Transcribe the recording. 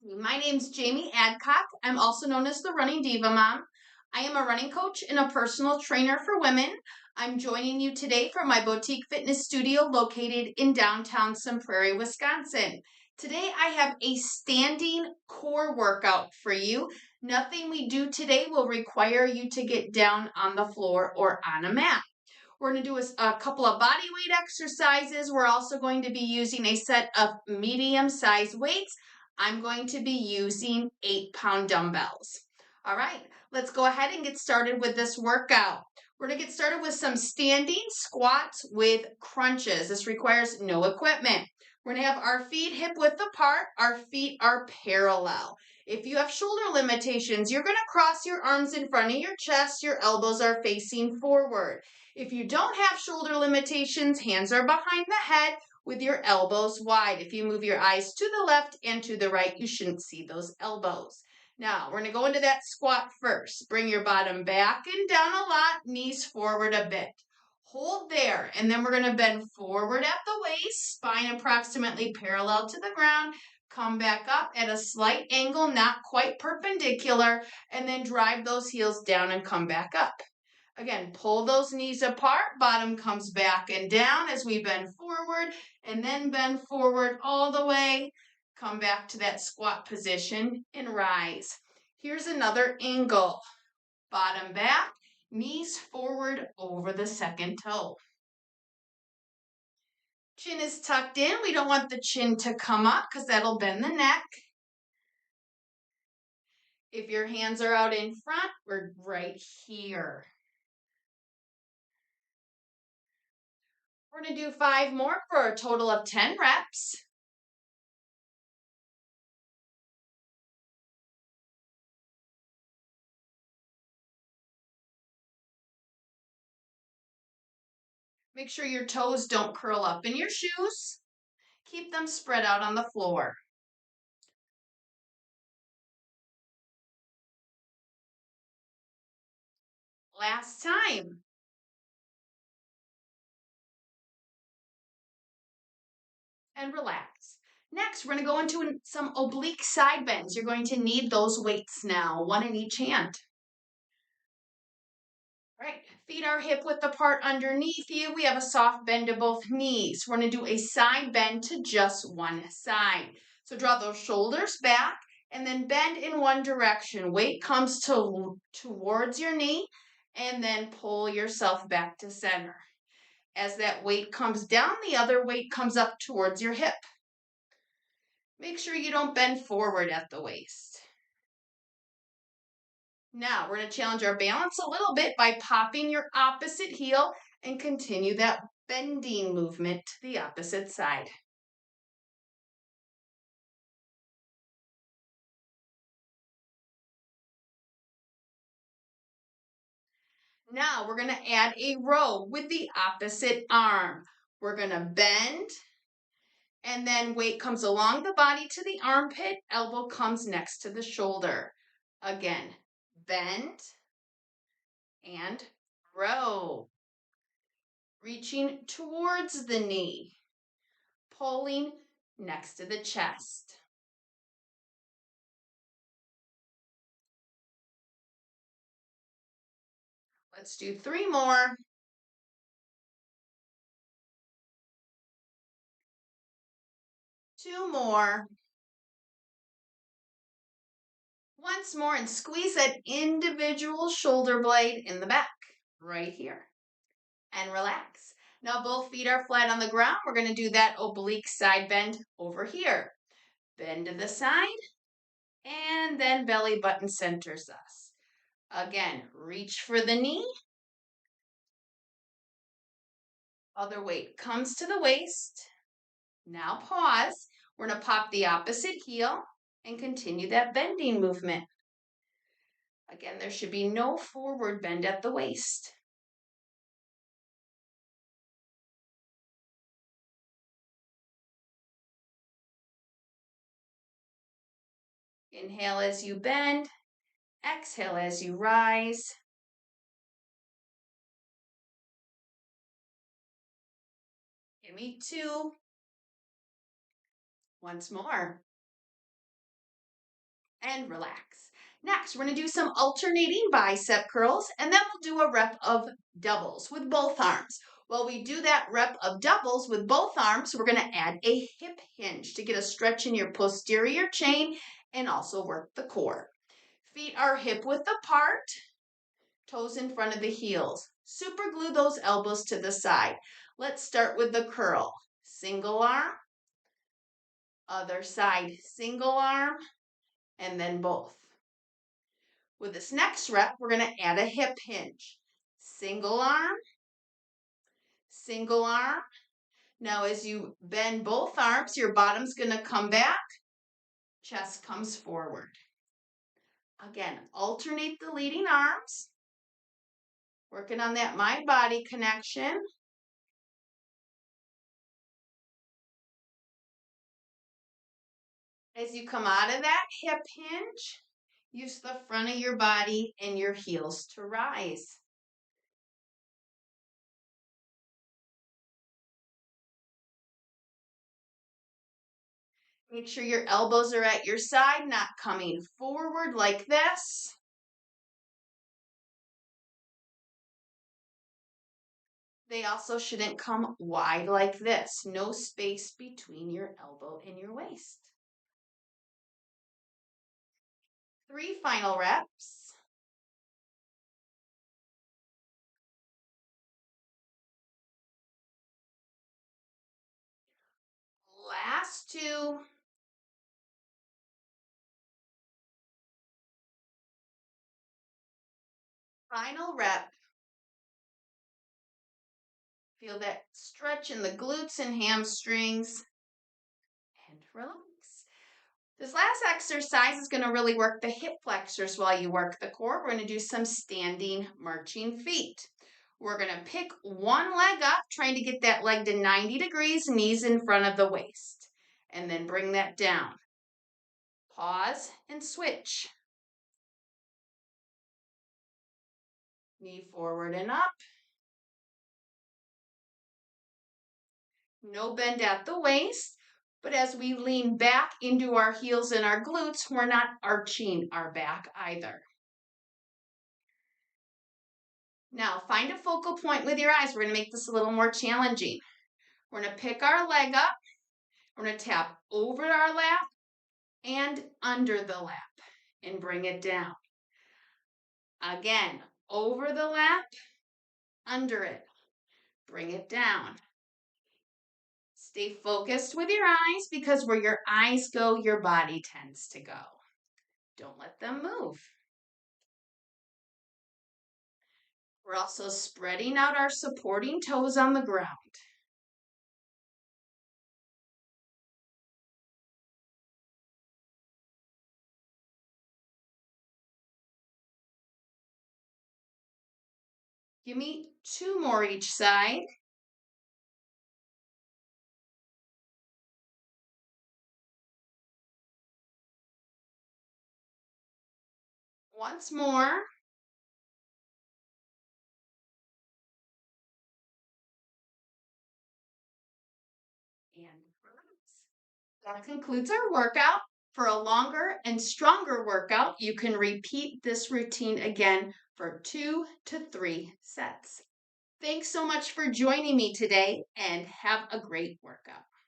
My name's Jamie Adcock. I'm also known as the Running Diva Mom. I am a running coach and a personal trainer for women. I'm joining you today from my boutique fitness studio located in downtown Sun Prairie, Wisconsin. Today I have a standing core workout for you. Nothing we do today will require you to get down on the floor or on a mat. We're going to do a couple of body weight exercises. We're also going to be using a set of medium-sized weights. I'm going to be using 8-pound dumbbells. All right, let's go ahead and get started with this workout. We're going to get started with some standing squats with crunches. This requires no equipment. We're going to have our feet hip width apart. Our feet are parallel. If you have shoulder limitations, you're going to cross your arms in front of your chest. Your elbows are facing forward. If you don't have shoulder limitations, hands are behind the head with your elbows wide. If you move your eyes to the left and to the right, you shouldn't see those elbows. Now, we're going to go into that squat first. Bring your bottom back and down a lot, knees forward a bit. Hold there, and then we're going to bend forward at the waist, spine approximately parallel to the ground. Come back up at a slight angle, not quite perpendicular, and then drive those heels down and come back up. Again, pull those knees apart, bottom comes back and down as we bend forward, and then bend forward all the way. Come back to that squat position and rise. Here's another angle. Bottom back, knees forward over the second toe. Chin is tucked in. We don't want the chin to come up because that'll bend the neck. If your hands are out in front, we're right here. We're going to do 5 more for a total of 10 reps. Make sure your toes don't curl up in your shoes. Keep them spread out on the floor. Last time. And relax. Next, we're going to go into some oblique side bends. You're going to need those weights now, one in each hand. Right, feet are hip width apart underneath you. We have a soft bend to both knees. We're going to do a side bend to just one side. So draw those shoulders back and then bend in one direction. Weight comes towards your knee and then pull yourself back to center. As that weight comes down, the other weight comes up towards your hip. Make sure you don't bend forward at the waist. Now, we're going to challenge our balance a little bit by popping your opposite heel and continue that bending movement to the opposite side. Now, we're going to add a row with the opposite arm. We're going to bend, and then weight comes along the body to the armpit, elbow comes next to the shoulder. Again, bend and row. Reaching towards the knee, pulling next to the chest. Let's do 3 more. 2 more. Once more, and squeeze that individual shoulder blade in the back, right here. And relax. Now both feet are flat on the ground. We're going to do that oblique side bend over here. Bend to the side, and then belly button centers us. Again, reach for the knee. Other weight comes to the waist. Now pause. We're going to pop the opposite heel and continue that bending movement. Again, there should be no forward bend at the waist. Inhale as you bend. Exhale as you rise. Give me 2. Once more. and relax. Next, we're going to do some alternating bicep curls, and then we'll do a rep of doubles with both arms. While we do that rep of doubles with both arms, we're going to add a hip hinge to get a stretch in your posterior chain and also work the core. Feet are hip width apart, toes in front of the heels. Super glue those elbows to the side. Let's start with the curl. Single arm, other side, single arm, and then both. With this next rep, we're going to add a hip hinge. Single arm, single arm. Now as you bend both arms, your bottom's going to come back, chest comes forward. Again, alternate the leading arms, working on that mind-body connection. As you come out of that hip hinge, use the front of your body and your heels to rise. Make sure your elbows are at your side, not coming forward like this. They also shouldn't come wide like this. No space between your elbow and your waist. 3 final reps. Last 2. Final rep. Feel that stretch in the glutes and hamstrings. And relax. This last exercise is going to really work the hip flexors while you work the core. We're going to do some standing marching feet. We're going to pick one leg up, trying to get that leg to 90 degrees, knees in front of the waist. And then bring that down. Pause and switch. Knee forward and up. No bend at the waist, but as we lean back into our heels and our glutes, we're not arching our back either. Now, find a focal point with your eyes. We're going to make this a little more challenging. We're going to pick our leg up. We're going to tap over our lap and under the lap and bring it down. Again, over the lap, under it, bring it down. Stay focused with your eyes, because where your eyes go, your body tends to go. Don't let them move. We're also spreading out our supporting toes on the ground. Give me 2 more each side. Once more. And relax. That concludes our workout. For a longer and stronger workout, you can repeat this routine again for 2 to 3 sets. Thanks so much for joining me today, and have a great workout.